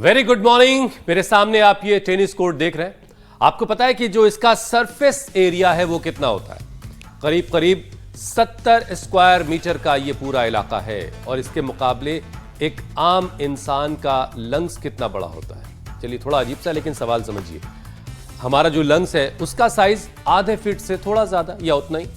Very good morning. मेरे सामने आप ये टेनिस कोर्ट देख रहे हैं। आपको पता है कि जो इसका सरफेस एरिया है वो कितना होता है? करीब करीब 70 स्क्वायर मीटर का ये पूरा इलाका है। और इसके मुकाबले एक आम इंसान का लंग्स कितना बड़ा होता है? चलिए, थोड़ा अजीब सा लेकिन सवाल समझिए। हमारा जो लंग्स है उसका साइज आधे फीट से थोड़ा ज्यादा या उतना ही।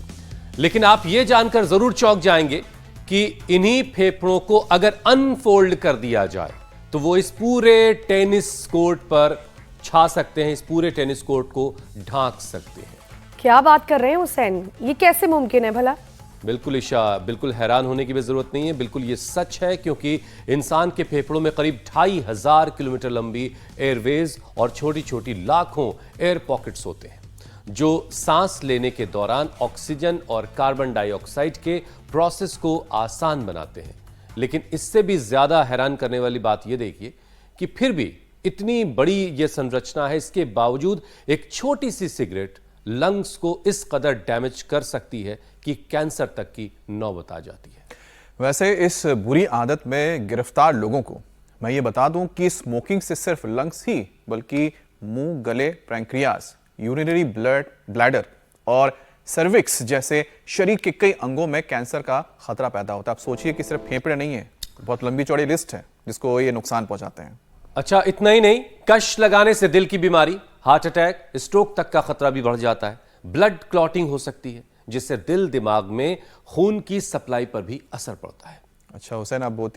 लेकिन आप ये जानकर जरूर चौंक जाएंगे कि इन्हीं फेफड़ों को अगर अनफोल्ड कर दिया जाए तो वो इस पूरे टेनिस कोर्ट पर छा सकते हैं, इस पूरे टेनिस कोर्ट को ढांक सकते हैं। क्या बात कर रहे हैं हुसैन, ये कैसे मुमकिन है भला? बिल्कुल ईशा, बिल्कुल हैरान होने की भी जरूरत नहीं है। बिल्कुल ये सच है, क्योंकि इंसान के फेफड़ों में करीब 2500 किलोमीटर लंबी एयरवेज और छोटी छोटी लाखों एयर पॉकेट्स होते हैं जो सांस लेने के दौरान ऑक्सीजन और कार्बन डाइऑक्साइड के प्रोसेस को आसान बनाते हैं। लेकिन इससे भी ज्यादा हैरान करने वाली बात यह देखिए कि फिर भी इतनी बड़ी यह संरचना है, इसके बावजूद एक छोटी सी सिगरेट लंग्स को इस कदर डैमेज कर सकती है कि कैंसर तक की नौबत आ जाती है। वैसे इस बुरी आदत में गिरफ्तार लोगों को मैं ये बता दूं कि स्मोकिंग से सिर्फ लंग्स ही बल्कि मुंह, गले, पैंक्रियाज, यूरिनरी ब्लैडर और सर्विक्स जैसे शरीर के कई अंगों में कैंसर का खतरा पैदा होता है। आप सोचिए कि सिर्फ फेफड़े नहीं है, बहुत लंबी चौड़ी लिस्ट है जिसको ये नुकसान पहुंचाते हैं। अच्छा, इतना ही नहीं, कश लगाने से दिल की बीमारी, हार्ट अटैक, स्ट्रोक तक का खतरा भी बढ़ जाता है। ब्लड क्लॉटिंग हो सकती है जिससे दिल दिमाग में खून की सप्लाई पर भी असर पड़ता है। अच्छा हुसैन, आप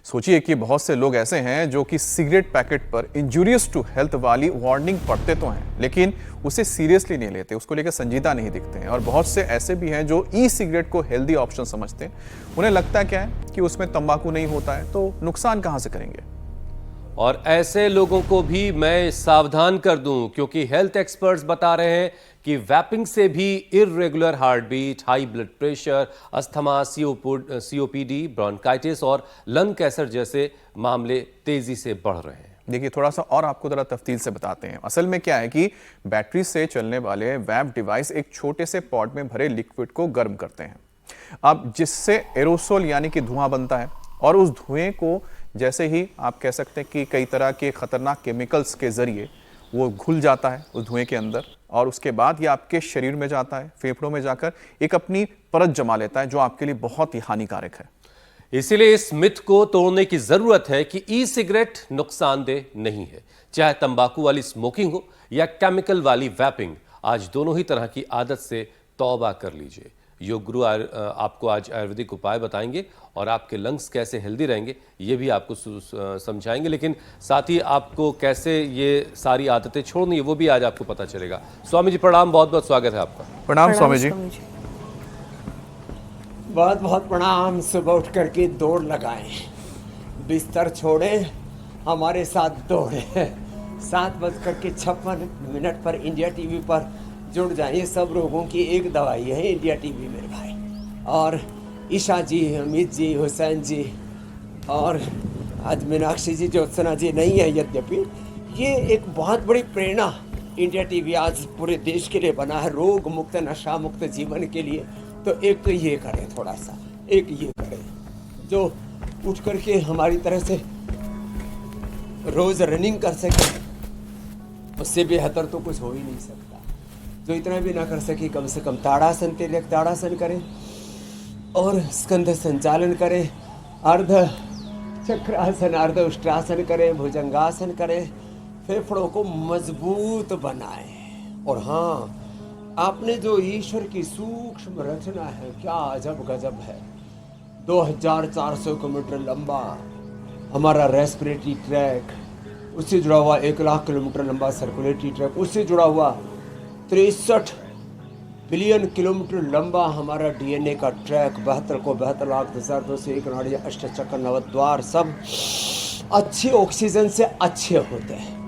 सोचिए कि बहुत से लोग ऐसे हैं जो कि सिगरेट पैकेट पर इंजूरियस टू हेल्थ वाली वार्निंग पढ़ते तो हैं लेकिन उसे सीरियसली नहीं लेते, उसको लेकर संजीदा नहीं दिखते हैं। और बहुत से ऐसे भी हैं जो ई सिगरेट को हेल्दी ऑप्शन समझते हैं। उन्हें लगता क्या है कि उसमें तंबाकू नहीं होता है तो नुकसान कहां से करेंगे। और ऐसे लोगों को भी मैं सावधान कर दूं, क्योंकि हेल्थ एक्सपर्ट्स बता रहे हैं कि वैपिंग से भी irregular heart beat, high blood pressure, asthma, COPD, bronchitis और लंग कैंसर जैसे मामले तेजी से बढ़ रहे हैं। देखिए, थोड़ा सा और आपको जरा तफसील से बताते हैं। असल में क्या है कि बैटरी से चलने वाले वैप डिवाइस एक छोटे से पॉट में भरे लिक्विड को गर्म करते हैं, अब जिससे एरोसोल यानी कि धुआं बनता है। और उस धुएं को जैसे ही आप कह सकते हैं कि कई तरह के खतरनाक केमिकल्स के जरिए वो घुल जाता है उस धुएं के अंदर, और उसके बाद ये आपके शरीर में जाता है, फेफड़ों में जाकर एक अपनी परत जमा लेता है जो आपके लिए बहुत ही हानिकारक है। इसीलिए इस मिथ को तोड़ने की जरूरत है कि ई सिगरेट नुकसानदेह नहीं है। चाहे तंबाकू वाली स्मोकिंग हो या केमिकल वाली वैपिंग, आज दोनों ही तरह की आदत से तौबा कर लीजिए। योग गुरु आपको आज आयुर्वेदिक उपाय बताएंगे और आपके लंग्स कैसे हेल्दी रहेंगे ये भी आपको समझाएंगे। लेकिन साथ ही आपको कैसे ये सारी आदतें छोड़नी है वो भी आज आपको पता चलेगा। स्वामी जी प्रणाम, बहुत बहुत स्वागत है आपका। प्रणाम स्वामी जी। बहुत बहुत प्रणाम। सुबह उठ करके दौड़ लगाएं, बिस्तर छोड़ें, हमारे साथ दौड़ें। 7:56 पर इंडिया टीवी पर जुड़ जाइए। सब रोगों की एक दवाई है इंडिया टीवी मेरे भाई। और ईशा जी, अमित जी, हुसैन जी और आज मीनाक्षी जी, ज्योत्सना जी नहीं है, यद्यपि ये एक बहुत बड़ी प्रेरणा इंडिया टीवी आज पूरे देश के लिए बना है, रोग मुक्त, नशा मुक्त जीवन के लिए। तो एक तो ये करें, थोड़ा सा एक ये करें जो उठ करके हमारी तरह से रोज रनिंग कर सके, उससे बेहतर तो कुछ हो ही नहीं सकता। जो इतना भी ना कर सके, कम से कम ताड़ासन, तिर्यक ताड़ासन करें और स्कंध संचालन करें, अर्ध चक्रासन, अर्ध उष्ट्रासन करें, भुजंगासन करें, फेफड़ों को मजबूत बनाएं। और हाँ, आपने जो ईश्वर की सूक्ष्म रचना है, क्या अजब गजब है। 2400 किलोमीटर लंबा हमारा रेस्पिरेटरी ट्रैक, उससे जुड़ा हुआ 1 लाख किलोमीटर लंबा सर्कुलेटरी ट्रैक, उससे जुड़ा हुआ 63 बिलियन किलोमीटर लंबा हमारा डीएनए का ट्रैक, 72,72,0201 नाड़ी, अष्टचक्र, नवद्वार, सब अच्छे ऑक्सीजन से अच्छे होते हैं।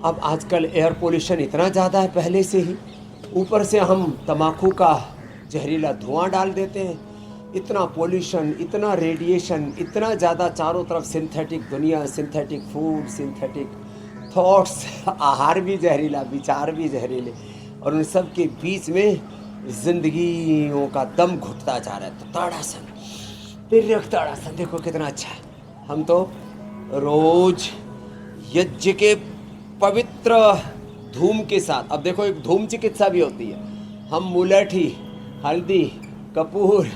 अब आजकल एयर पोल्यूशन इतना ज़्यादा है पहले से ही, ऊपर से हम तम्बाकू का जहरीला धुआं डाल देते हैं। इतना पोल्यूशन, इतना रेडिएशन, इतना ज़्यादा चारों तरफ सिंथेटिक दुनिया, सिंथेटिक फूड, सिंथेटिक थॉट्स, आहार भी जहरीला, विचार भी जहरीले, और उन सब के बीच में जिंदगियों का दम घुटता जा रहा है। तो ताड़ासन, तिर्यक ताड़ासन देखो कितना अच्छा है। हम तो रोज यज्ञ के पवित्र धूम के साथ, अब देखो एक धूम चिकित्सा भी होती है, हम मुलठी, हल्दी, कपूर,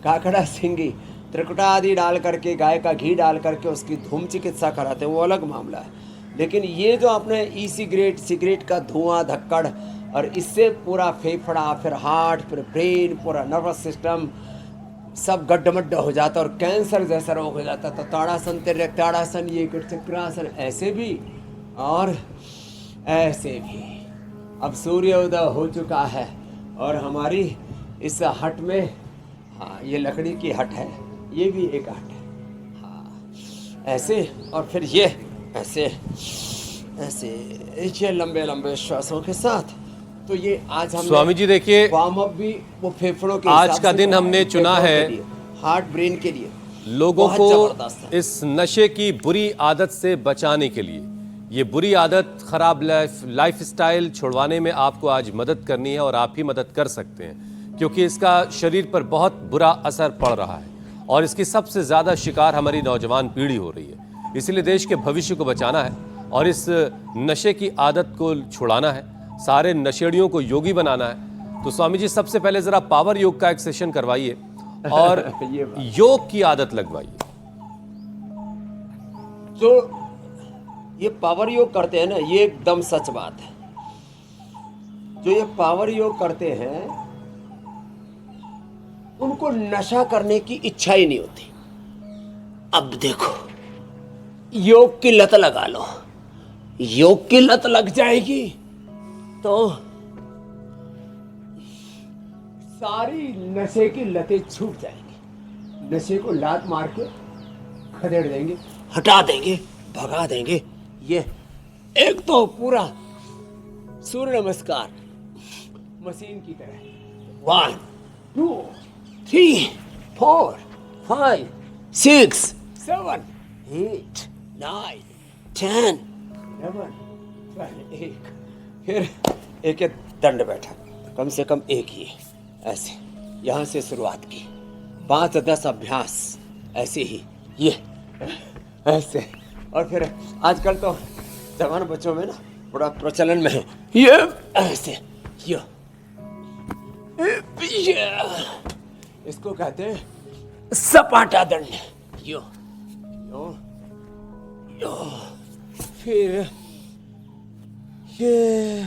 काकड़ा सिंगी, त्रिकुटा आदि डाल करके, गाय का घी डाल करके उसकी धूम चिकित्सा कराते हैं, वो अलग मामला है। लेकिन ये जो आपने ई सिगरेट, सिगरेट का धुआं, धक्कड़, और इससे पूरा फेफड़ा, फिर हार्ट, फिर ब्रेन, पूरा नर्वस सिस्टम सब गड्ढमड्ढ हो जाता और कैंसर जैसा रोग हो जाता। तो ताड़ासन, तिर्यकताड़ासन, ये चक्रासन, ऐसे भी और ऐसे भी। अब सूर्योदय हो चुका है और हमारी इस हट में, हाँ ये लकड़ी की हट है, ये भी एक हट है, हाँ ऐसे, और फिर ये ऐसे ऐसे ये लंबे लंबे श्वासों के साथ। तो ये आज हम स्वामी जी देखिए, वार्म अप भी वो फेफड़ों के आज हिसाब का से दिन हमने चुना है हार्ट ब्रेन के लिए, लोगों बहुत को जबरदस्त है। इस नशे की बुरी आदत से बचाने के लिए। ये बुरी आदत, खराब लाइफस्टाइल छुड़वाने में आपको आज मदद करनी है और आप ही मदद कर सकते हैं, क्योंकि इसका शरीर पर बहुत बुरा असर पड़ रहा है और इसकी सबसे ज़्यादा शिकार हमारी नौजवान पीढ़ी हो रही है। इसलिए देश के भविष्य को बचाना है और इस नशे की आदत को छुड़ाना है, सारे नशेड़ियों को योगी बनाना है। तो स्वामी जी सबसे पहले ज़रा पावर योग का एक सेशन करवाइए और योग की आदत लगवाइए। जो ये पावर योग करते हैं ना, ये एकदम सच बात है। जो ये पावर योग करते हैं उनको नशा करने की इच्छा ही नहीं होती। अब देखो, योग की लत लगा लो, योग की लत लग जाएगी तो सारी नशे की लतें छूट जाएंगी। नशे को लात मार के खदेड़ देंगे, हटा देंगे, भगा देंगे। ये एक तो पूरा सूर्य नमस्कार मशीन की तरह 1 2 3 4 5 6 7 8 9 10 11 12 एक, फिर एक दंड बैठक, कम से कम एक ही ऐसे, यहाँ से शुरुआत की, 5-10 अभ्यास ऐसे ही, ये ऐसे। और फिर आजकल तो जवान बच्चों में ना बड़ा प्रचलन में है ये ऐसे, ये इसको कहते हैं सपाटा दंड, यो यो यो, फिर ये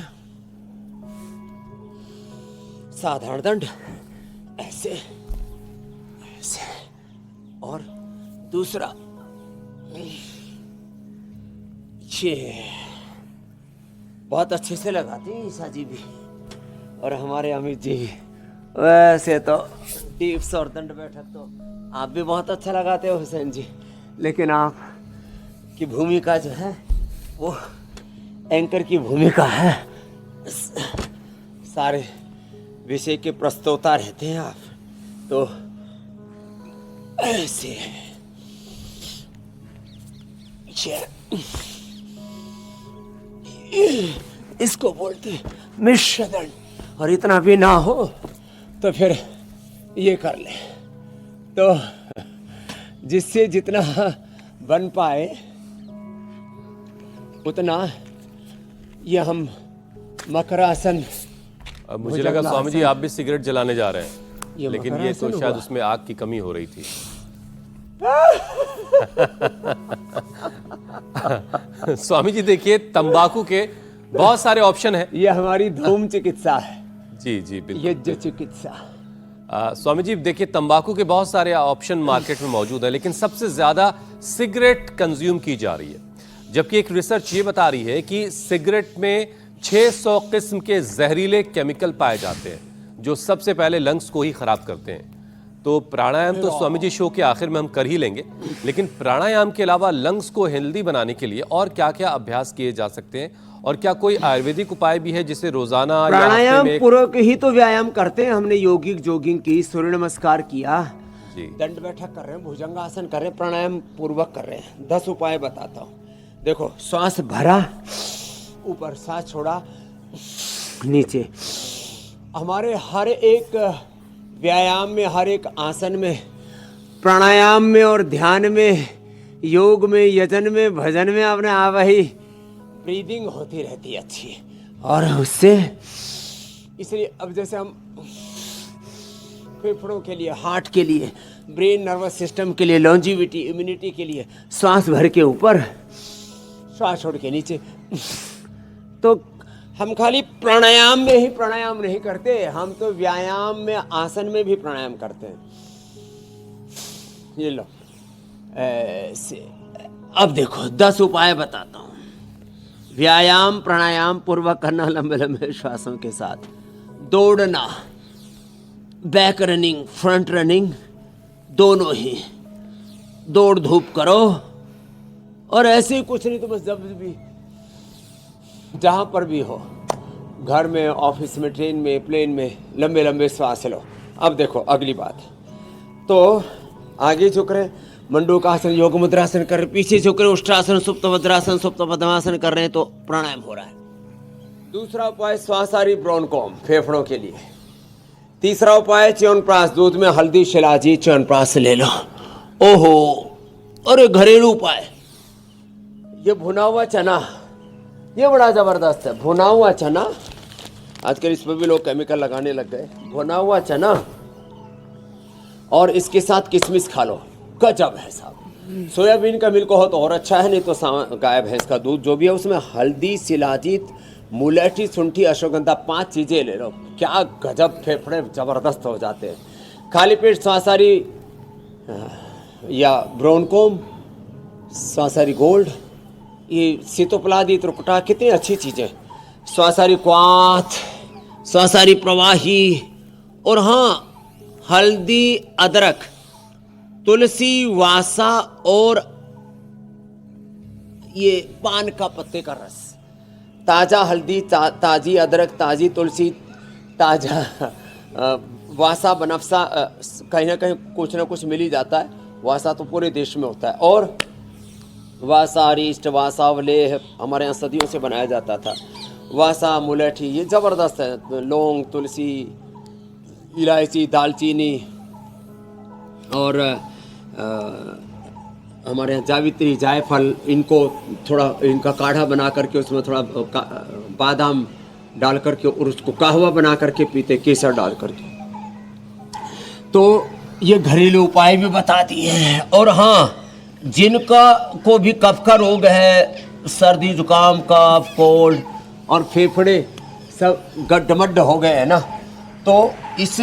साधारण दंड ऐसे ऐसे, और दूसरा ये बहुत अच्छे से लगाते हैं ईसा जी भी और हमारे अमित जी। वैसे तो टिप्स और दंड बैठक तो आप भी बहुत अच्छा लगाते हो हुसैन जी, लेकिन आप की भूमिका जो है वो एंकर की भूमिका है, सारे विषय के प्रस्तोता रहते हैं आप। तो ऐसे इसको बोलते हैं मिश्र दंड, और इतना भी ना हो तो फिर ये कर ले, तो जिससे जितना बन पाए उतना ये हम मकरासन। अब मुझे लगा स्वामी जी आप भी सिगरेट जलाने जा रहे ये हैं, लेकिन ये तो मकरासन शायद हुआ। उसमें आग की कमी हो रही थी। स्वामी जी देखिए, तंबाकू के बहुत सारे ऑप्शन हैं। ये हमारी धूम चिकित्सा है, जी जी बिल्कुल। यज्ञ चिकित्सा। स्वामी जी देखिए, तंबाकू के बहुत सारे ऑप्शन मार्केट में मौजूद है, लेकिन सबसे ज्यादा सिगरेट कंज्यूम की जा रही है। जबकि एक रिसर्च ये बता रही है कि सिगरेट में 600 किस्म के जहरीले केमिकल पाए जाते हैं, जो सबसे पहले लंग्स को ही खराब करते हैं। तो प्राणायाम तो स्वामी जी शो के आखिर में हम कर ही लेंगे, लेकिन प्राणायाम के अलावा लंग्स को हेल्दी बनाने के लिए और क्या क्या अभ्यास किए जा सकते हैं, और क्या कोई आयुर्वेदिक उपाय भी है जिसे रोजाना या हफ्ते प्राणायाम में पूर्वक ही तो व्यायाम करते हैं। हमने योगिक जोगिंग की, सूर्य नमस्कार किया, जी दंड बैठक कर रहे हैं, भुजंगासन कर रहे हैं, प्राणायाम पूर्वक कर रहे हैं। 10 उपाय बताता हूँ। देखो, श्वास भरा, ऊपर सांस छोड़ा, नीचे। हमारे हर एक व्यायाम में, हर एक आसन में, प्राणायाम में और ध्यान में योग में, यजन में, भजन में अपने आप ही ब्रीदिंग होती रहती है अच्छी। और उससे इसलिए अब जैसे हम फेफड़ों के लिए, हार्ट के लिए, ब्रेन नर्वस सिस्टम के लिए, लॉन्जिविटी, इम्यूनिटी के लिए श्वास भर के ऊपर, श्वास छोड़ के नीचे, तो हम खाली प्राणायाम में ही प्राणायाम नहीं करते, हम तो व्यायाम में, आसन में भी प्राणायाम करते हैं। ये लो ऐसे। अब देखो 10 उपाय बताता हूँ। व्यायाम प्राणायाम पूर्वक करना लंबे लंबे श्वासों के साथ। दौड़ना, बैक रनिंग, फ्रंट रनिंग, दोनों ही। दौड़ धूप करो। और ऐसे ही कुछ नहीं तो बस जब भी जहाँ पर भी हो, घर में, ऑफिस में, ट्रेन में, प्लेन में, लंबे लंबे श्वास लो। अब देखो अगली बात, तो आगे झुक रहे, मंडूकासन, योग मुद्रासन कर रहे, पीछे झुक रहे, उष्ट्रासन, सुप्त वज्रासन, सुप्त पद्मासन कर रहे हैं, तो प्राणायाम हो रहा है। दूसरा उपाय श्वासारी ब्रोनकोम, फेफड़ों के लिए। तीसरा उपाय च्यवनप्राश, दूध में हल्दी, शिलाजीत, च्यवनप्राश ले लो। ओहो, अरे घरेलू उपाय, ये भुना हुआ चना, ये बड़ा जबरदस्त है। भुना हुआ चना, आजकल इस पर भी लोग केमिकल लगाने लग गए। भुना हुआ चना और इसके साथ किशमिश खा लो, गजब है साहब। सोयाबीन का मिल्क हो तो और अच्छा है, नहीं तो गाय भैंस का दूध जो भी है, उसमें हल्दी, शिलाजीत, मुलेठी, शुंठी, अश्वगंधा, 5 चीजें ले लो, क्या गजब, फेफड़े जबरदस्त हो जाते हैं। खाली पेट श्वासारी या ब्रोनकोम, श्वासारी गोल्ड, ये सीतोपलादी, त्रिकुटा, कितनी अच्छी चीजें। श्वासारी क्वाथ, श्वासारी प्रवाही, और हाँ हल्दी, अदरक, तुलसी, वासा और ये पान का पत्ते का रस। ताज़ा हल्दी, ताज़ी अदरक, ताज़ी तुलसी, ताज़ा वासा, बनफसा, कहीं ना कहीं कुछ ना कुछ मिल ही जाता है। वासा तो पूरे देश में होता है। और वासा, अरिष्ट, वासावलेह हमारे यहाँ सदियों से बनाया जाता था। वासा, मुलेठी, ये ज़बरदस्त है। लौंग, तुलसी, इलायची, दालचीनी, और हमारे यहाँ जावित्री, जायफल, इनको थोड़ा, इनका काढ़ा बना करके उसमें थोड़ा बादाम डाल करके और उसको कहवा बना करके पीते, केसर डाल करके। तो ये घरेलू उपाय भी बता दिए हैं। और हाँ, जिनका को भी कफ का रोग है, सर्दी जुकाम, कफ, कोल्ड और फेफड़े सब गड्ढमड्ढ हो गए हैं ना, तो इस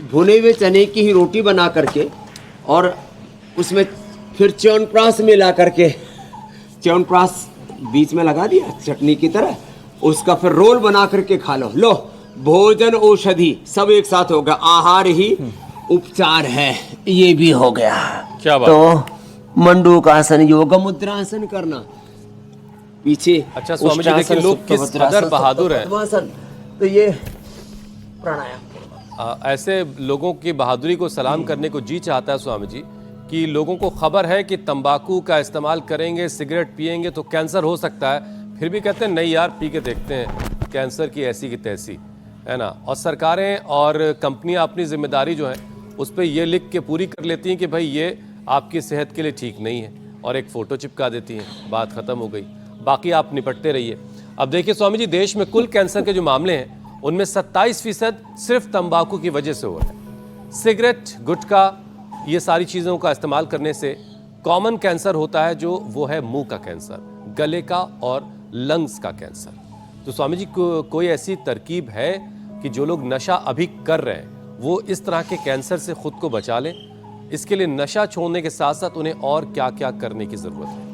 भुने हुए चने की ही रोटी बना करके और उसमें फिर च्यवनप्राश मिला करके, च्यवनप्राश बीच में लगा दिया चटनी की तरह, उसका फिर रोल बना करके खा लो। लो, भोजन औषधि सब एक साथ हो गया, आहार ही उपचार है, ये भी हो गया। क्या बात। तो मंडूकासन, योग मुद्रासन करना, पीछे। अच्छा स्वामी जी, देखिए लोग किस कदर बहादुर हैं। तो ये प्राणायाम। ऐसे लोगों की बहादुरी को सलाम करने को जी चाहता है स्वामी जी, कि लोगों को खबर है कि तंबाकू का इस्तेमाल करेंगे, सिगरेट पिएंगे तो कैंसर हो सकता है, फिर भी कहते हैं नहीं यार, पी के देखते हैं, कैंसर की ऐसी की तैसी, है ना। और सरकारें और कंपनियां अपनी जिम्मेदारी जो है उस पर यह लिख के पूरी कर लेती हैं कि भाई ये आपकी सेहत के लिए ठीक नहीं है, और एक फ़ोटो चिपका देती हैं, बात ख़त्म हो गई, बाकी आप निपटते रहिए। अब देखिए स्वामी जी, देश में कुल कैंसर के जो मामले हैं उनमें 27% सिर्फ तंबाकू की वजह से हो रहा है। सिगरेट, गुटखा, ये सारी चीज़ों का इस्तेमाल करने से कॉमन कैंसर होता है, जो वो है मुंह का कैंसर, गले का और लंग्स का कैंसर। तो स्वामी जी, कोई ऐसी तरकीब है कि जो लोग नशा अभी कर रहे हैं वो इस तरह के कैंसर से खुद को बचा लें? इसके लिए नशा छोड़ने के साथ साथ उन्हें और क्या क्या करने की जरूरत है?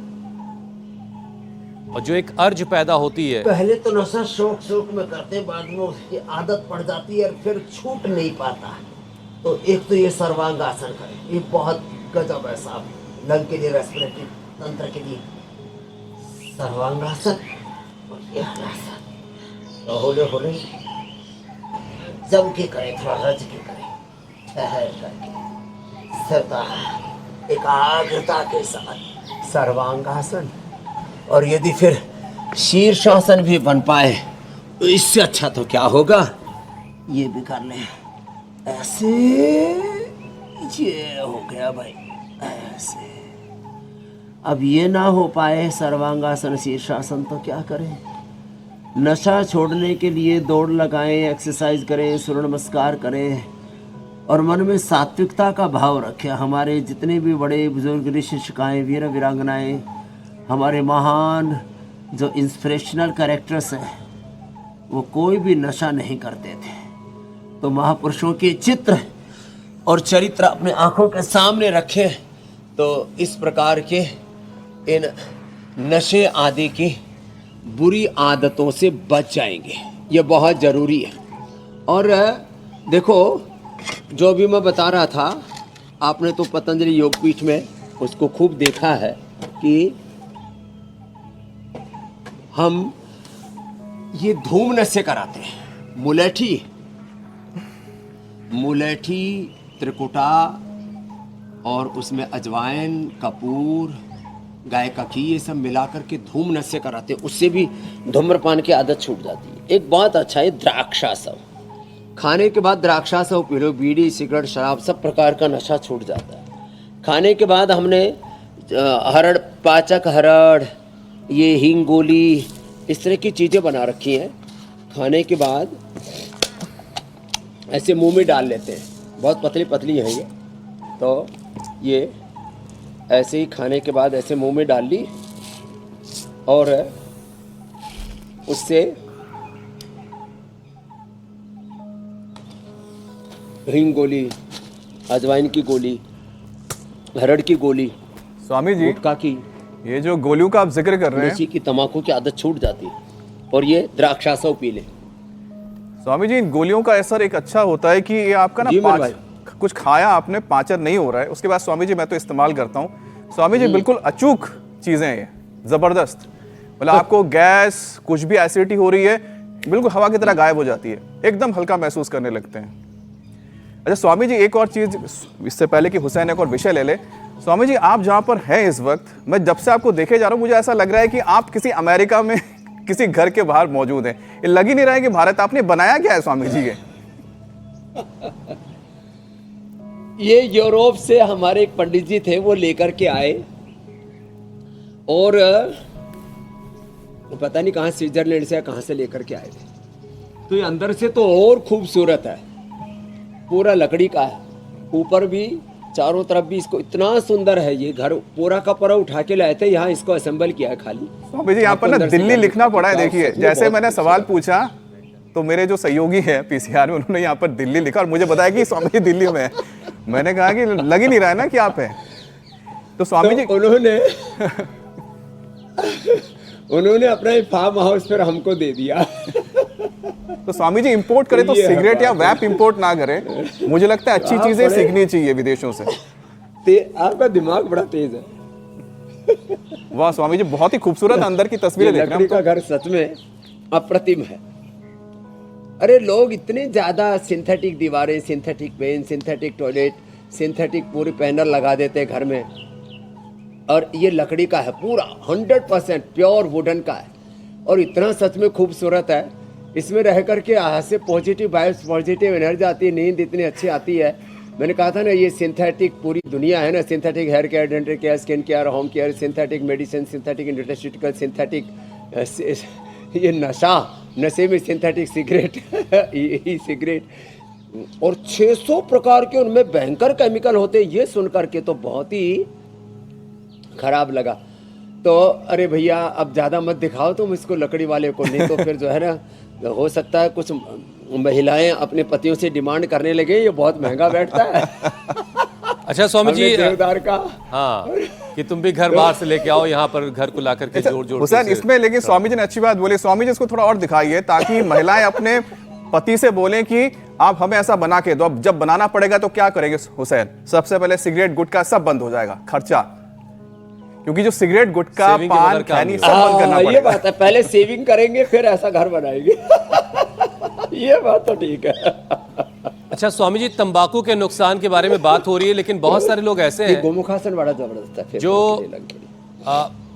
और जो एक अर्ज पैदा होती है, पहले तो नशा शौक शौक में करते, बाद में उसकी आदत पड़ जाती है और फिर छूट नहीं पाता। तो एक तो ये सर्वांगासन करें, ये बहुत गजब है साहब, लंग के लिए, रेस्पिरेटरी तंत्र के लिए। सर्वांगासन और ये हलासन, तो होले होले जम के करें, थोड़ा रज के करें, ठहर करके, स्थिरता, एकाग्रता के साथ सर्वांगासन। और यदि फिर शीर्षासन भी बन पाए तो इससे अच्छा तो क्या होगा, ये भी कर लें ऐसे, ये हो गया भाई, ऐसे अब ये ना हो पाए सर्वांगासन शीर्षासन तो क्या करें। नशा छोड़ने के लिए दौड़ लगाएं, एक्सरसाइज करें, सूर्य नमस्कार करें और मन में सात्विकता का भाव रखें। हमारे जितने भी बड़े बुजुर्ग ऋषि शिक्षाएँ, वीर वीरांगनाएँ, हमारे महान जो इंस्पिरेशनल कैरेक्टर्स हैं, वो कोई भी नशा नहीं करते थे। तो महापुरुषों के चित्र और चरित्र अपने आंखों के सामने रखें तो इस प्रकार के इन नशे आदि की बुरी आदतों से बच जाएंगे। ये बहुत ज़रूरी है। और देखो, जो भी मैं बता रहा था, आपने तो पतंजलि योगपीठ में उसको खूब देखा है कि हम ये धूम नशे कराते हैं। मुलेठी, त्रिकुटा और उसमें अजवाइन, कपूर, गाय का घी, ये सब मिलाकर के धूम नशे कराते हैं। उससे भी धूम्रपान की आदत छूट जाती है। एक बहुत अच्छा है द्राक्षासव। खाने के बाद द्राक्षासव पी लो, बीड़ी, सिगरेट, शराब, सब प्रकार का नशा छूट जाता है। खाने के बाद हमने हरड़, पाचक हरड़, ये हींग गोली, इस तरह की चीज़ें बना रखी हैं। खाने के बाद ऐसे मुंह में डाल लेते हैं, बहुत पतली पतली है ये। तो ये ऐसे ही खाने के बाद ऐसे मुंह में डाल ली और उससे हींग गोली, अजवाइन की गोली, हरड़ की गोली, स्वामी जी, गुटखा की, ये जो गोलियों का आप जिक्र कर रहे हैं, नशे की, तंबाकू की आदत छूट जाती है। और ये द्राक्षासव पी ले। स्वामी जी, इन गोलियों का असर एक अच्छा होता है कि ये आपका ना जी मेरे भाई। कुछ खाया आपने, पाचन नहीं हो रहा है, उसके बाद स्वामी जी मैं तो इस्तेमाल करता हूँ। स्वामी जी बिल्कुल अचूक चीज़ें हैं, ये ज़बरदस्त। मतलब आपको गैस, कुछ भी एसिडिटी हो रही है, बिल्कुल हवा की तरह गायब हो जाती है, एकदम हल्का महसूस करने लगते हैं। अच्छा स्वामी जी, एक और चीज़, इससे पहले कि हुसैन एक और विषय ले ले, स्वामी जी आप जहाँ पर हैं इस वक्त, मैं जब से आपको देखे जा रहा हूँ, मुझे ऐसा लग रहा है कि आप किसी अमेरिका में किसी घर के बाहर मौजूद हैं। ये लग ही नहीं रहा है कि भारत। आपने बनाया क्या है स्वामी जी ये यूरोप से हमारे एक पंडित जी थे, वो लेकर के आए और पता नहीं कहाँ, स्विट्जरलैंड से या कहाँ से लेकर के आए थे। तो ये अंदर से तो और खूबसूरत है, पूरा लकड़ी का है, ऊपर भी चारों तरफ भी, इसको इतना सुंदर है। ये घर पूरा का पूरा उठा के लाए थे, यहाँ इसको असेंबल किया है खाली। स्वामी जी यहाँ पर ना दिल्ली लिखना पड़ा है। देखिए, जैसे मैंने सवाल पूछा तो मेरे जो सहयोगी है पीसीआर में, उन्होंने यहाँ पर दिल्ली लिखा और मुझे बताया कि स्वामी जी दिल्ली में है। मैंने कहा कि लग ही नहीं रहा है ना कि आप हैं। तो स्वामी जी उन्होंने अपना फार्म हाउस फिर हमको दे दिया। तो स्वामी जी इंपोर्ट करें तो सिगरेट या वैप इंपोर्ट ना करें। मुझे लगता है अच्छी चीजें सीखनी चाहिए विदेशों से। आपका दिमाग बड़ा तेज है। वाह स्वामी जी, बहुत ही खूबसूरत अंदर की तस्वीरें देख रहे हैं। लकड़ी का घर सच में अप्रतिम है। अरे लोग इतने ज्यादा सिंथेटिक दीवारें, synthetic pen, synthetic toilet, synthetic पूरे पैनल लगा देते हैं घर में, और ये लकड़ी का है, पूरा 100% प्योर वुडन का है और इतना सच में खूबसूरत है। इसमें रह करके यहाँ से पॉजिटिव वाइब्स, पॉजिटिव एनर्जी आती है, नींद इतनी अच्छी आती है। मैंने कहा था ना, ये सिंथेटिक पूरी दुनिया है ना, synthetic hair care, dental care, skin care, home care, synthetic medicine, synthetic nutraceutical, synthetic ये नशे में सिंथेटिक सिगरेट, ई सिगरेट, और 600 प्रकार के उनमें भयंकर केमिकल होते हैं। ये सुन करके तो बहुत ही खराब लगा। तो अरे भैया अब ज़्यादा मत दिखाओ तुम इसको लकड़ी वाले को, नहीं तो फिर जो है ना, हो सकता है कुछ महिलाएं अपने पतियों से डिमांड करने लगे, ये बहुत महंगा बैठता है। अच्छा स्वामी जी, देवदार का, हाँ, कि तुम भी घर बाहर से लेके आओ, यहाँ पर घर को ला करके जोड़ जोड़ हुसैन इसमें, लेकिन स्वामी जी ने अच्छी बात बोली। स्वामी जी इसको थोड़ा और दिखाइए ताकि महिलाएं अपने पति से बोलें कि आप हमें ऐसा बना के दो। अब जब बनाना पड़ेगा तो क्या करेंगे हुसैन? सबसे पहले सिगरेट, गुटखा सब बंद हो जाएगा, खर्चा, क्योंकि जो सिगरेट, गुटखा, पान, खैनी सब बंद करना पड़ेगा। ये बात है, पहले सेविंग करेंगे फिर ऐसा घर बनाएंगे। ये बात तो ठीक है। अच्छा स्वामी जी, तंबाकू के नुकसान के बारे में बात हो रही है, लेकिन बहुत सारे लोग ऐसे हैं गोमुखासन बड़ा जबरदस्त है जो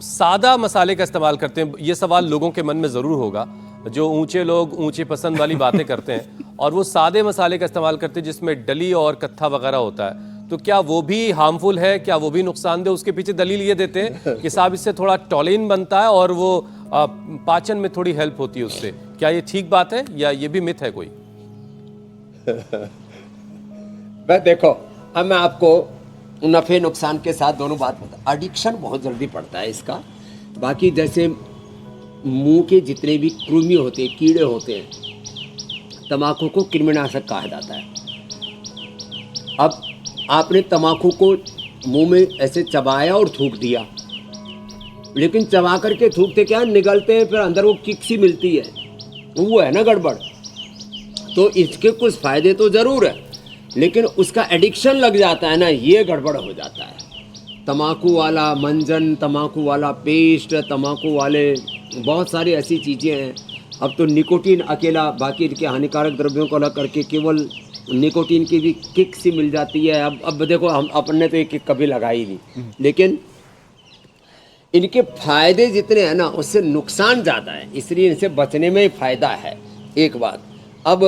सादा मसाले का इस्तेमाल करते हैं। ये सवाल लोगों के मन में जरूर होगा, जो ऊंचे लोग ऊंची पसंद वाली बातें करते हैं और वो सादे मसाले का इस्तेमाल करते हैं जिसमें डली और कत्था वगैरह होता है, तो क्या वो भी हार्मफुल है, क्या वो भी नुकसानदेह? उसके पीछे दलील ये देते हैं कि साहब इससे थोड़ा टॉलिन बनता है और वो पाचन में थोड़ी हेल्प होती है उससे। क्या ये ठीक बात है या ये भी मिथ है कोई? मैं देखो, अब मैं आपको नफ़े नुकसान के साथ दोनों बात बता। एडिक्शन बहुत जल्दी पड़ता है इसका। बाकी जैसे मुंह के जितने भी कृमि होते हैं, कीड़े होते हैं, तम्बाकू को कृमिनाशक कहा जाता है। अब आपने तम्बाकू को मुंह में ऐसे चबाया और थूक दिया, लेकिन चबा करके थूकते क्या निगलते हैं, फिर अंदर वो किक सी मिलती है, वो है ना गड़बड़। तो इसके कुछ फ़ायदे तो ज़रूर है, लेकिन उसका एडिक्शन लग जाता है ना, ये गड़बड़ हो जाता है। तम्बाकू वाला मंजन, तम्बाकू वाला पेस्ट, तम्बाकू वाले बहुत सारी ऐसी चीज़ें हैं। अब तो निकोटीन अकेला, बाकी के हानिकारक द्रव्यों को अलग करके केवल निकोटीन की भी किक सी मिल जाती है। अब देखो, हम अपने तो ये किक कभी लगाई नहीं, लेकिन इनके फायदे जितने हैं ना, उससे नुकसान ज़्यादा है, इसलिए इनसे बचने में फ़ायदा है। एक बात, अब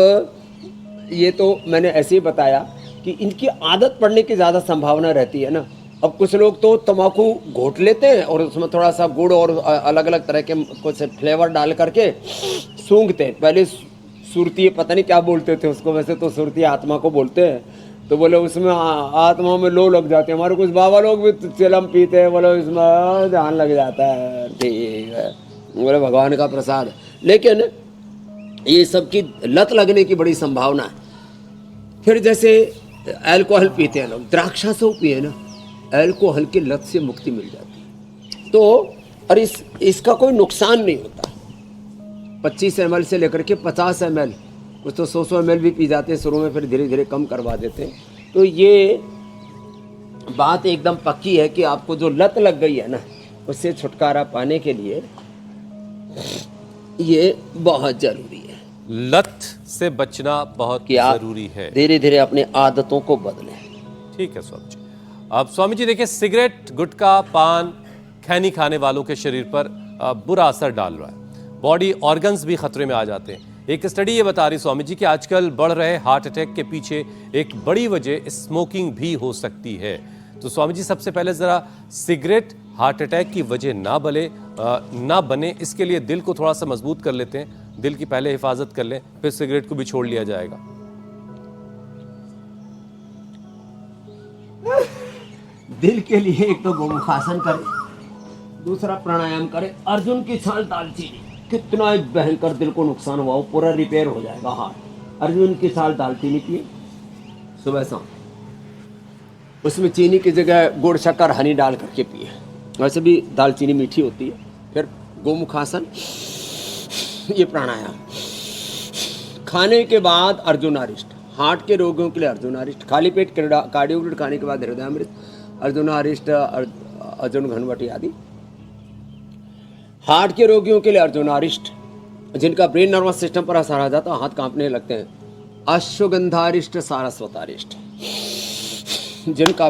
ये तो मैंने ऐसे ही बताया कि इनकी आदत पड़ने की ज़्यादा संभावना रहती है ना। अब कुछ लोग तो तम्बाकू घोट लेते हैं और उसमें थोड़ा सा गुड़ और अलग अलग तरह के कुछ फ्लेवर डाल करके सूंघते हैं। पहले सुरती, पता नहीं क्या बोलते थे उसको, वैसे तो सुरती आत्मा को बोलते हैं, तो बोले उसमें आत्मा में लो लग जाते हैं। हमारे कुछ बाबा लोग भी चिलम पीते हैं, बोले इसमें ध्यान लग जाता है। ठीक है, बोले भगवान का प्रसाद। लेकिन ये सब की लत लगने की बड़ी संभावना है। फिर जैसे अल्कोहल पीते हैं लोग, द्राक्षासव पिए ना, अल्कोहल की लत से मुक्ति मिल जाती है। तो और इसका कोई नुकसान नहीं होता। 25 ml से लेकर के 50 ml, कुछ तो 100 ml भी पी जाते हैं शुरू में, फिर धीरे धीरे कम करवा देते हैं। तो ये बात एकदम पक्की है कि आपको जो लत लग गई है ना, उससे छुटकारा पाने के लिए ये बहुत ज़रूरी है। लत से बचना बहुत जरूरी है। धीरे धीरे अपनी आदतों को बदलें। ठीक है स्वामी जी। अब स्वामी जी देखिए, सिगरेट, गुटखा, पान, खैनी खाने वालों के शरीर पर बुरा असर डाल रहा है। बॉडी ऑर्गन्स भी खतरे में आ जाते हैं। एक स्टडी ये बता रही स्वामी जी कि आजकल बढ़ रहे हार्ट अटैक के पीछे एक बड़ी वजह स्मोकिंग भी हो सकती है। तो स्वामी जी, सबसे पहले जरा सिगरेट हार्ट अटैक की वजह ना बने, इसके लिए दिल को थोड़ा सा मजबूत कर लेते हैं। दिल की पहले हिफाजत कर लें, फिर सिगरेट को भी छोड़ लिया जाएगा। दिल के लिए एक तो गोमुखासन करें, दूसरा प्राणायाम करें। अर्जुन की छाल दालचीनी, कितना एक भयंकर दिल को नुकसान हुआ, वो पूरा रिपेयर हो जाएगा हार्ट। अर्जुन की छाल दालचीनी पिए सुबह शाम, उसमें चीनी की जगह गुड़, शक्कर, हनी डाल करके पिए। वैसे भी दालचीनी मीठी होती है। फिर गोमुखासन, ये प्राणायाम। खाने के बाद अर्जुनारिष्ट, हार्ट के रोगियों के लिए अर्जुनारिष्ट। खाली पेट कार्डियोग्लिड खाने के बाद हृदयामृत, अर्जुनारिष्ट, अर्जुन घनवटी आदि। हार्ट के रोगियों के लिए अर्जुनारिष्ट, जिनका ब्रेन नर्वस सिस्टम पर असर आ जाता है, हाथ कांपने लगते हैं, अश्वगंधारिष्ट, सारस्वतारिष्ट। जिनका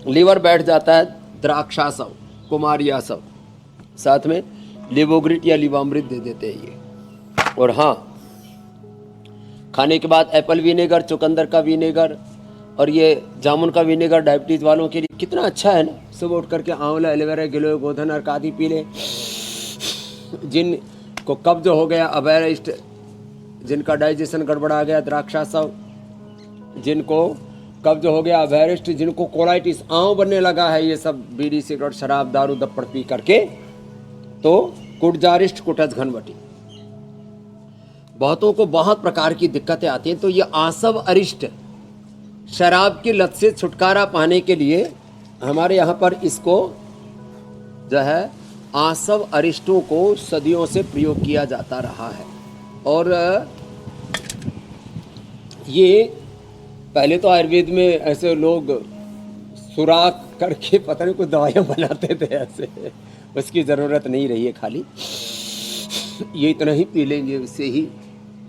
लीवर बैठ जाता है, द्राक्षासव, कुमारियासव, साथ में लिवोग्रिट या लिवामृत दे देते हैं ये। और हाँ, खाने के बाद एप्पल विनेगर, चुकंदर का विनेगर और ये जामुन का विनेगर डायबिटीज़ वालों के लिए कितना अच्छा है ना। सुबह उठ करके आंवला, एलोवेरा, गिलोय, गोधन अर्क आदि पी लें। जिनको कब्ज हो गया, अबैरिस्ट, जिनका डाइजेशन गड़बड़ा गया, द्राक्षासव। जिनको कब्ज हो गया, अबैरिस्ट, जिनको कोलाइटिस, आंव बनने लगा है, ये सब बीड़ी, सिगरेट, शराब, दारू, दप्पड़ पी करके, तो कुटजारिष्ट, कुटज घनवटी। बहुतों को बहुत प्रकार की दिक्कतें आती हैं, तो ये आसव अरिष्ट, शराब की लत से छुटकारा पाने के लिए हमारे यहाँ पर इसको जो है आसव अरिष्टों को सदियों से प्रयोग किया जाता रहा है। और ये पहले तो आयुर्वेद में ऐसे लोग सुराख करके पता नहीं कुछ दवाइयाँ बनाते थे, ऐसे उसकी ज़रूरत नहीं रही है। खाली ये इतना ही पी लेंगे, उससे ही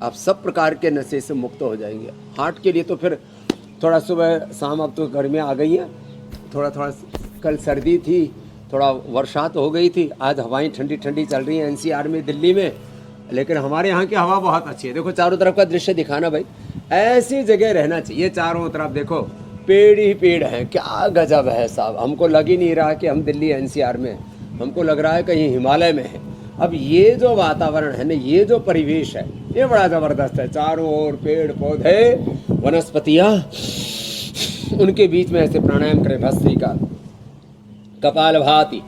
आप सब प्रकार के नशे से मुक्त हो जाएंगे। हार्ट के लिए तो फिर थोड़ा सुबह शाम, अब तो गर्मी आ गई है, थोड़ा थोड़ा कल सर्दी थी, थोड़ा वर्षात हो गई थी, आज हवाएं ठंडी ठंडी चल रही हैं एनसीआर में, दिल्ली में। लेकिन हमारे यहाँ की हवा बहुत अच्छी है। देखो चारों तरफ का दृश्य दिखाना भाई, ऐसी जगह रहना चाहिए। चारों तरफ देखो, पेड़ ही पेड़ हैं। क्या गजब है साहब, हमको लग ही नहीं रहा कि हम दिल्ली एनसीआर में हैं, हमको लग रहा है कहीं हिमालय में है। अब ये जो वातावरण है ना, ये जो परिवेश है, ये बड़ा ज़बरदस्त है। चारों ओर पेड़ पौधे वनस्पतियाँ, उनके बीच में ऐसे प्राणायाम करें भस्त्रिका, कपालभाति,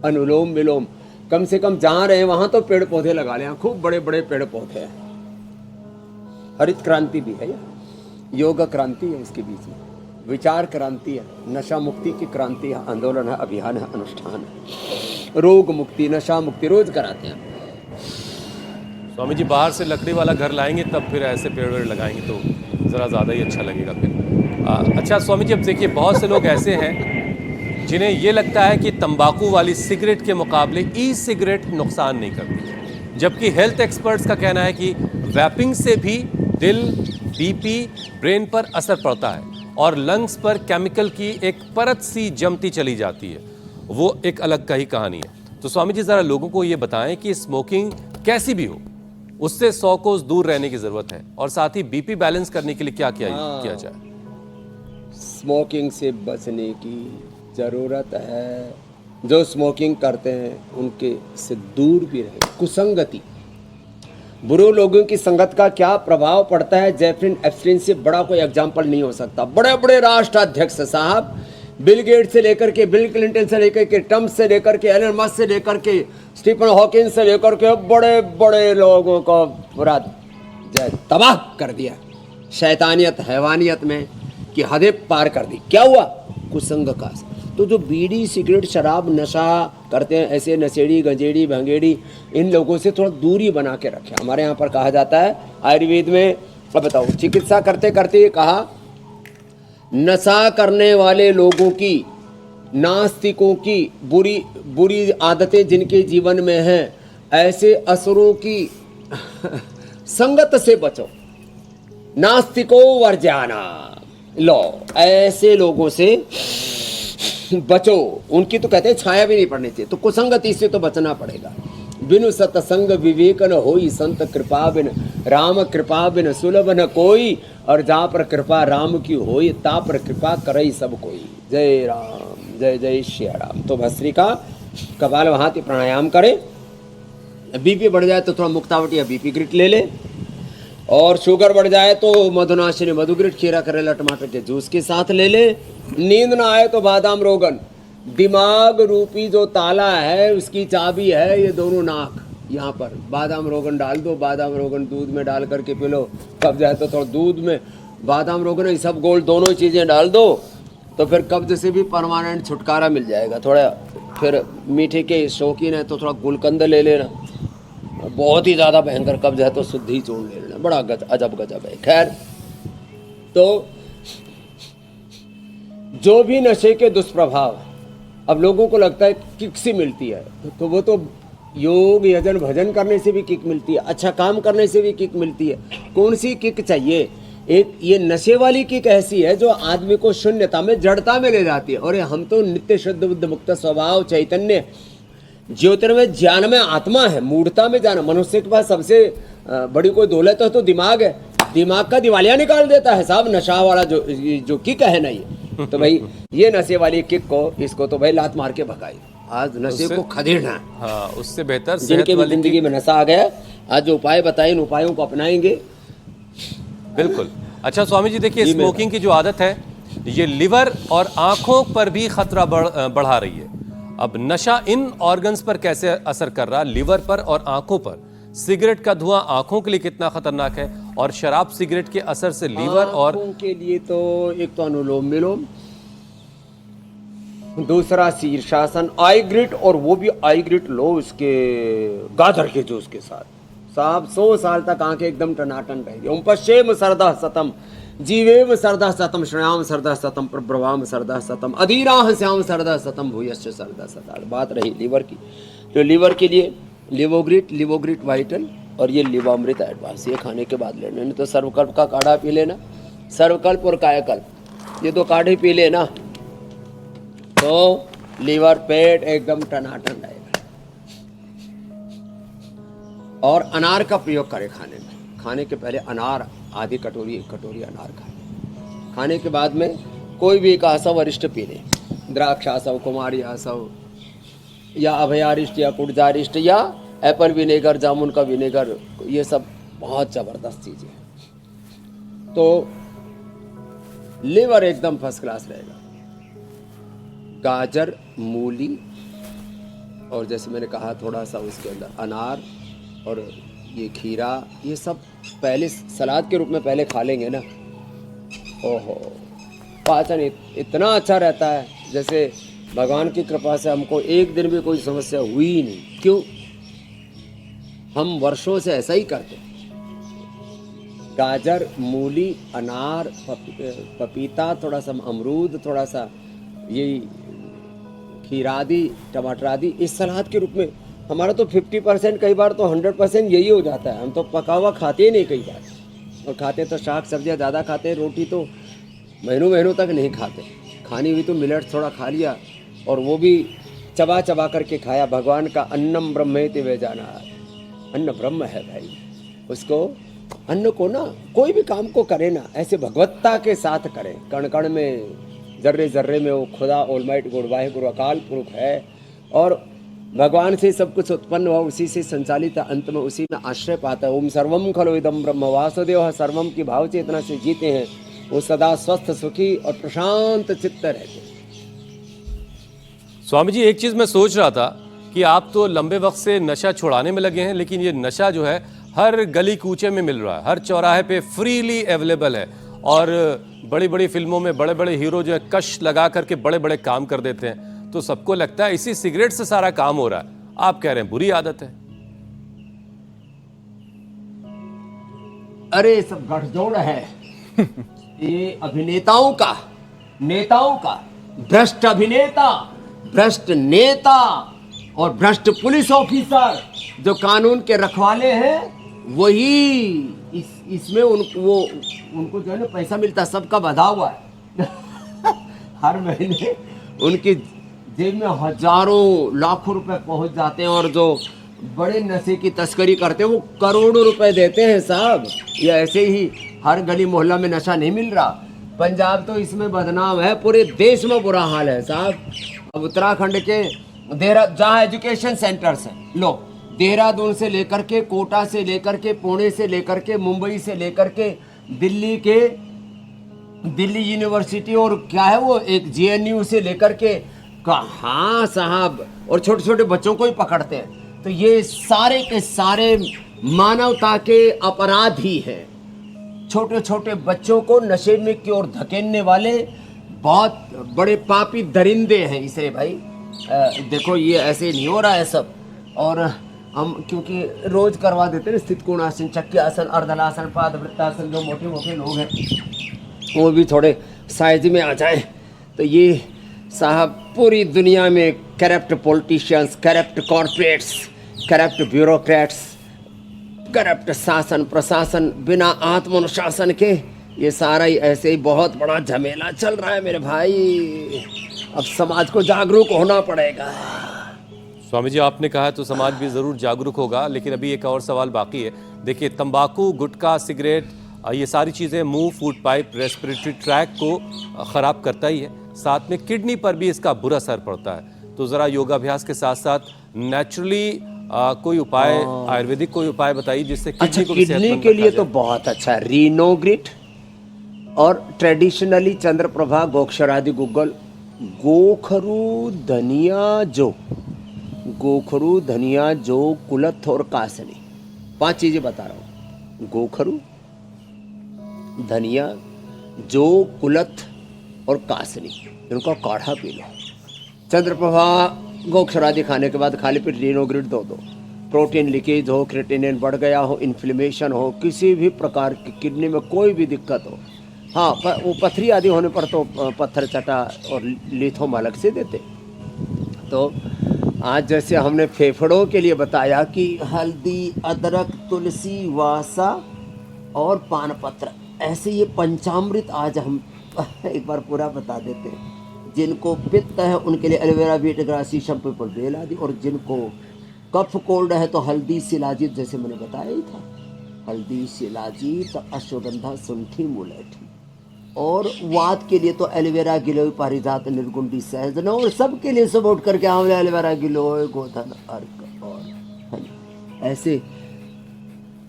अनुलोम विलोम। कम से कम जहाँ रहे वहाँ तो पेड़ पौधे लगा लें, खूब बड़े बड़े पेड़ पौधे हैं। हरित क्रांति भी है, योग क्रांति है इसके बीच में, विचार क्रांति है, नशा मुक्ति की क्रांति है, आंदोलन है, अभियान है, अनुष्ठान है, रोग मुक्ति, नशा मुक्ति रोज कराते हैं। स्वामी जी बाहर से लकड़ी वाला घर लाएंगे तब फिर ऐसे पेड़ वेड़ लगाएंगे तो ज़रा ज़्यादा ही अच्छा लगेगा फिर। अच्छा स्वामी जी, अब देखिए बहुत से लोग ऐसे हैं जिन्हें ये लगता है कि तंबाकू वाली सिगरेट के मुकाबले ई सिगरेट नुकसान नहीं करती, जबकि हेल्थ एक्सपर्ट्स का कहना है कि वैपिंग से भी दिल, बीपी, ब्रेन पर असर पड़ता है और लंग्स पर केमिकल की एक परत सी जमती चली जाती है। वो एक अलग का ही कहानी है। तो स्वामी जी ज़रा लोगों को ये बताएं कि स्मोकिंग कैसी भी हो, उससे 100 कोस दूर रहने की ज़रूरत है और साथ ही बीपी बैलेंस करने के लिए क्या किया जाए। स्मोकिंग से बचने की ज़रूरत है। जो स्मोकिंग करते हैं उनके से दूर भी रहे। कुसंगति, बुरे लोगों की संगत का क्या प्रभाव पड़ता है, जेफरिन एप्स्टीन से बड़ा कोई एग्जाम्पल नहीं हो सकता। बड़े बड़े राष्ट्राध्यक्ष साहब, बिल गेट से लेकर के, बिल क्लिंटन से लेकर के, ट्रम्प से लेकर के, एलन मस्क से लेकर के, स्टीफन हॉकिंस से लेकर के, बड़े बड़े लोगों को पूरा तबाह कर दिया शैतानियत हैवानियत में कि हदें पार कर दी। क्या हुआ? कुसंग का। तो जो बीड़ी सिगरेट शराब नशा करते हैं, ऐसे नशेड़ी गंजेड़ी भंगेड़ी, इन लोगों से थोड़ा दूरी बना के रखें। हमारे यहाँ पर कहा जाता है आयुर्वेद में, अब बताओ, चिकित्सा करते करते ये कहा, नशा करने वाले लोगों की, नास्तिकों की बुरी बुरी आदतें जिनके जीवन में हैं, ऐसे असुरों की संगत से बचो, नास्तिको वर्ज्याना। लो, ऐसे लोगों से बचो, उनकी तो कहते हैं छाया भी नहीं पड़नी चाहिए। तो कुसंगति से तो बचना पड़ेगा। बिनु सतसंग विवेक न होई, संत कृपा बिन राम कृपा बिन सुलभ न कोई, और जहाँ पर कृपा राम की होई, ता पर कृपा करई सब कोई। जय राम, जय जय श्री राम। तो भस्त्रिका, कपालभाति प्राणायाम करे। बीपी बढ़ जाए तो थोड़ा मुक्तावटी या बीपी ग्रिट ले ले, और शुगर बढ़ जाए तो मधुनाशिनी मधुग्रिट, खीरा करेला टमाटर के जूस के साथ ले ले। नींद ना आए तो बादाम रोगन। दिमाग रूपी जो ताला है उसकी चाबी है ये दोनों नाक, यहाँ पर बादाम रोगन डाल दो। बादाम रोगन दूध में डाल करके पी लो। कब्ज है तो थोड़ा दूध में बादाम रोगन इसबगोल दोनों चीज़ें डाल दो, तो फिर कब्ज से भी परमानेंट छुटकारा मिल जाएगा। थोड़ा फिर मीठे के शौकीन है तो थोड़ा गुलकंद ले लेना। बहुत ही ज़्यादा भयंकर कब्ज है तो शुद्ध ही चूर्ण ले लेना। बड़ा अजब गजब है। खैर, तो जो भी नशे के दुष्प्रभाव, अब लोगों को लगता है किक सी मिलती है, तो वो तो योग यजन भजन करने से भी किक मिलती है, अच्छा काम करने से भी किक मिलती है। कौन सी किक चाहिए? एक ये नशे वाली किक ऐसी है जो आदमी को शून्यता में, जड़ता में ले जाती है। और हम तो नित्य शुद्ध बुद्ध मुक्त स्वभाव चैतन्य ज्योतिर्मय ज्ञान में आत्मा है, मूढ़ता में जाना। मनुष्य के पास सबसे बड़ी कोई दौलत है तो दिमाग है। दिमाग का दिवालिया निकाल देता है साहब नशा वाला जो किक है ना ये। तो भाई ये नशे वाली किक को, इसको तो भाई लात मार के भगाई। आज नशे को खदेड़ना है। हाँ, उससे बेहतर जिनके भी जिंदगी में नशा आ गया, आज जो उपाय बताए इन उपायों को अपनाएंगे। बिल्कुल। अच्छा स्वामी जी, देखिए स्मोकिंग की जो आदत है ये लिवर और आंखों पर भी खतरा बढ़ा रही है। अब नशा इन ऑर्गन्स पर कैसे असर कर रहा, लिवर पर और आंखों पर? सिगरेट का धुआं आंखों के लिए कितना खतरनाक है, और शराब सिगरेट के असर से लीवर और आंखों के लिए तो एक तो अनुलोम विलोम, दूसरा शीर्षासन, आई ग्रिट, और वो भी आई ग्रिट लो उसके गाजर के जूस के साथ। साहब 100 साल तक आंखें एकदम टनाटन रहेगी। ओम पश्येम सरदा सतम, जीवेम सरदा सतम, श्रयाम सरदा सतम, प्रभ्रवाम सरदा सतम, अधीराह श्याम सरदा सतम, भूयश्च सरदा सताड़। बात रही लीवर की, तो लीवर के लिए लिवोग्रिट वाइटल और ये लिवामृत एडवांस, ये खाने के बाद लेना। नहीं तो सर्वकल्प का काढ़ा पी लेना, सर्वकल्प और कायाकल्प, ये दो काढ़े पी लेना तो लीवर पेट एकदम टनाटन रहेगा। और अनार का प्रयोग करें खाने में। खाने के पहले अनार आधी कटोरी, 1 कटोरी अनार खाएं। खाने के बाद में कोई भी एक आसव वरिष्ठ पी ले, द्राक्ष आसव, कुमारी आसव या अभयारिष्ट या कुटजारिष्ट या एप्पल विनेगर, जामुन का विनेगर, ये सब बहुत ज़बरदस्त चीज़ें हैं। तो लिवर एकदम फर्स्ट क्लास रहेगा। गाजर, मूली और जैसे मैंने कहा थोड़ा सा उसके अंदर अनार और ये खीरा, ये सब पहले सलाद के रूप में पहले खा लेंगे ना, ओहो पाचन इतना अच्छा रहता है, जैसे भगवान की कृपा से हमको एक दिन भी कोई समस्या हुई ही नहीं। क्यों? हम वर्षों से ऐसा ही करते हैं। गाजर, मूली, अनार, पपीता, थोड़ा सा अमरूद, थोड़ा सा ये खीरादी, टमाटरादी, इस सलाद के रूप में हमारा तो 50%, कई बार तो 100% यही हो जाता है। हम तो पका हुआ खाते ही नहीं कई बार, और खाते तो शाक सब्जियां ज़्यादा खाते हैं, रोटी तो महीनों महीनों तक नहीं खाते। खानी हुई तो मिलेट्स थोड़ा खा लिया, और वो भी चबा चबा करके खाया। भगवान का अन्नम ब्रह्मेति वे जाना, अन्न ब्रह्म है भाई। उसको अन्न को ना कोई भी काम को करे ना ऐसे भगवत्ता के साथ करें। कण कण में, जर्रे जर्रे में वो खुदा ऑलमाइट गुरु वाहिगुरु अकाल पुरुष है, और भगवान से सब कुछ उत्पन्न हुआ, उसी से संचालित है, अंत में उसी में आश्रय पाता है। ओम सर्वम खलो इदम ब्रह्म वासुदेव सर्वम की भाव चेतना से जीते हैं, वो सदा स्वस्थ, सुखी और प्रशांत चित्त रहते हैं। स्वामी जी, एक चीज मैं सोच रहा था कि आप तो लंबे वक्त से नशा छुड़ाने में लगे हैं, लेकिन ये नशा जो है हर गली कूचे में मिल रहा है, हर चौराहे पे फ्रीली अवेलेबल है, और बड़ी बड़ी फिल्मों में बड़े बड़े हीरो जो है कश लगा करके बड़े बड़े काम कर देते हैं, तो सबको लगता है इसी सिगरेट से सारा काम हो रहा है। आप कह रहे हैं बुरी आदत है। अरे सब गठजोड़ है ये अभिनेताओं का, नेताओं का, भ्रष्ट अभिनेता, भ्रष्ट नेता और भ्रष्ट पुलिस ऑफिसर जो कानून के रखवाले हैं, वही इसमें उनको जो है ना पैसा मिलता है, सबका बधा हुआ है हर महीने उनकी जेब में हजारों लाखों रुपए पहुंच जाते हैं, और जो बड़े नशे की तस्करी करते हैं वो करोड़ों रुपए देते हैं साहब। ये ऐसे ही हर गली मोहल्ला में नशा नहीं मिल रहा। पंजाब तो इसमें बदनाम है, पूरे देश में बुरा हाल है साहब। अब उत्तराखंड के जहाँ एजुकेशन सेंटर्स हैं, लो देहरादून से लेकर के, कोटा से लेकर के, पुणे से लेकर के, मुंबई से लेकर के, दिल्ली यूनिवर्सिटी और क्या है वो एक JNU से लेकर के, कहाँ साहब, और छोटे छोटे बच्चों को ही पकड़ते हैं। तो ये सारे के सारे मानवता के अपराधी हैं। छोटे छोटे बच्चों को नशे में की ओर धकेलने वाले बहुत बड़े पापी दरिंदे हैं इसे भाई। देखो ये ऐसे नहीं हो रहा है सब, और हम क्योंकि रोज करवा देते हैं स्थित कोणासन, चक्रासन, अर्धलासन, पादवृत्तासन, जो मोटे मोटे लोग हैं वो भी थोड़े साइज में आ जाए। तो ये साहब पूरी दुनिया में corrupt politicians, corrupt corporates, corrupt bureaucrats, corrupt शासन प्रशासन, बिना आत्मानुशासन के ये सारा ही ऐसे ही बहुत बड़ा झमेला चल रहा है मेरे भाई। अब समाज को जागरूक होना पड़ेगा। स्वामी जी, आपने कहा तो समाज भी जरूर जागरूक होगा, लेकिन अभी एक और सवाल बाकी है। देखिए, तंबाकू, गुटखा, सिगरेट, ये सारी चीज़ें मुंह, फूड पाइप, रेस्पिरेटरी ट्रैक को ख़राब करता ही है, साथ में किडनी पर भी इसका बुरा असर पड़ता है। तो ज़रा योगाभ्यास के साथ साथ नेचुरली कोई उपाय, आयुर्वेदिक कोई उपाय बताइए जिससे अच्छा, किडनी के लिए तो बहुत अच्छा है रीनोग्रिट, और ट्रेडिशनली चंद्रप्रभा, गोक्षरादि गुग्गल, गोखरू, धनिया जो, कुलथ और कासनी, 5 चीजें बता रहा हूँ। गोखरू, धनिया, जो, कुलथ और कासनी, इनका काढ़ा पी लो। चंद्रप्रभा, गोक्षरादि खाने के बाद खाली पेट रीनोग्रिट दो। प्रोटीन लीकेज हो, क्रिएटिनिन बढ़ गया हो, इन्फ्लेमेशन हो, किसी भी प्रकार की किडनी में कोई भी दिक्कत हो, हाँ वो पथरी आदि होने पर तो पत्थर चटा और लिथोम अलग से देते। तो आज जैसे हमने फेफड़ों के लिए बताया कि हल्दी, अदरक, तुलसी, वासा और पानपत्र, ऐसे ये पंचामृत आज हम एक बार पूरा बता देते हैं। जिनको पित्त है उनके लिए एलोवेरा, बीट ग्रास, शीशम, पीपल, बेल आदि, और जिनको कफ कोल्ड है तो हल्दी, शिलाजीत, जैसे मैंने बताया ही था, हल्दी, शिलाजीत, अश्वगंधा, सुंठी, मुलेठी, और वात के लिए तो एलोवेरा गिलोय पारिजात निर्गुंडी सहजन, और सबके लिए सब उठ करके आंवला एलोवेरा गिलोय गोधन अर्क, और है ना? ऐसे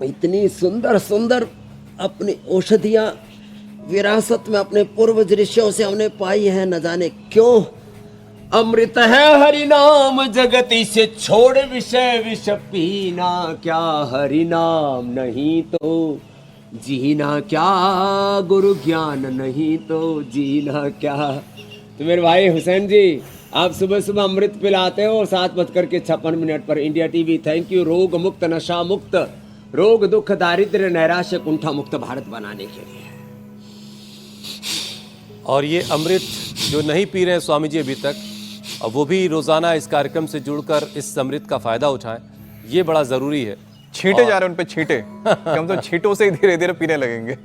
इतनी सुंदर सुंदर अपनी औषधियाँ विरासत में अपने पूर्वज ऋषियों से हमने पाई है, न जाने क्यों। अमृत है हरि नाम जगति से छोड़ विषय विष पीना, क्या हरि नाम नहीं तो जीना क्या, गुरु ज्ञान नहीं तो जीना क्या। तो मेरे भाई हुसैन जी, आप सुबह सुबह अमृत पिलाते हो 7:56 पर इंडिया टीवी। Thank you. रोग मुक्त, नशा मुक्त, रोग दुख दारिद्र्य नैराश्य कुंठा मुक्त भारत बनाने के लिए। और ये अमृत जो नहीं पी रहे हैं स्वामी जी अभी तक, और वो भी रोजाना इस कार्यक्रम से जुड़कर इस अमृत का फायदा उठाएं, ये बड़ा जरूरी है। छींटे जा रहे हैं उन पे, छींटे कि हम तो छींटों से ही धीरे धीरे पीने लगेंगे।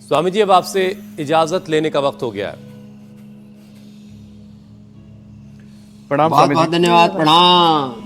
स्वामी जी, अब आपसे इजाजत लेने का वक्त हो गया है। प्रणाम बहुत स्वामी बहुत जी। धन्यवाद, प्रणाम।